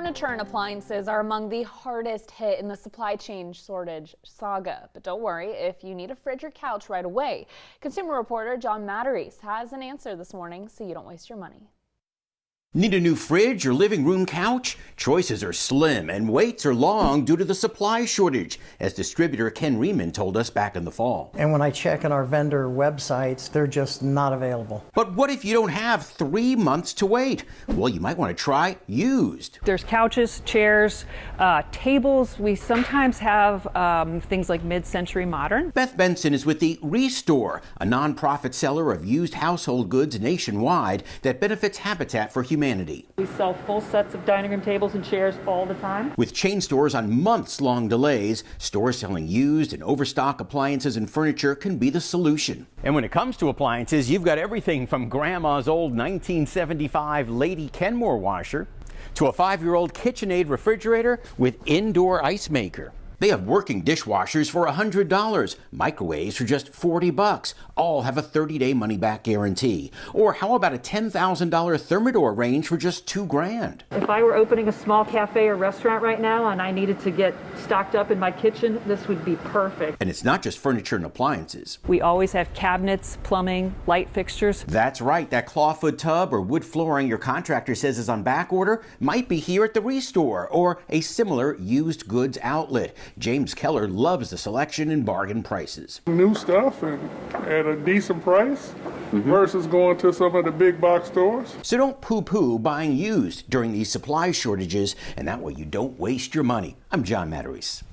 Furniture and appliances are among the hardest hit in the supply chain shortage saga. But don't worry, if you need a fridge or couch right away, consumer reporter John Matarese has an answer this morning so you don't waste your money. Need a new fridge or living room couch? Choices are slim and waits are long due to the supply shortage, as distributor Ken Riemann told us back in the fall. And when I check on our vendor websites, they're just not available. But what if you don't have 3 months to wait? Well, you might want to try used. There's couches, chairs, tables. We sometimes have things like mid-century modern. Beth Benson is with the Restore, a nonprofit seller of used household goods nationwide that benefits Habitat for Humanity. We sell full sets of dining room tables and chairs all the time. With chain stores on months-long delays, stores selling used and overstock appliances and furniture can be the solution. And when it comes to appliances, you've got everything from Grandma's old 1975 Lady Kenmore washer to a 5-year-old KitchenAid refrigerator with indoor ice maker. They have working dishwashers for $100, microwaves for just $40. All have a 30-day money-back guarantee. Or how about a $10,000 Thermador range for just $2,000? If I were opening a small cafe or restaurant right now and I needed to get stocked up in my kitchen, this would be perfect. And it's not just furniture and appliances. We always have cabinets, plumbing, light fixtures. That's right. That clawfoot tub or wood flooring your contractor says is on back order might be here at the Restore or a similar used goods outlet. James Keller loves the selection and bargain prices. New stuff and at a decent price versus going to some of the big box stores. So don't poo-poo buying used during these supply shortages, and that way you don't waste your money. I'm John Matarese.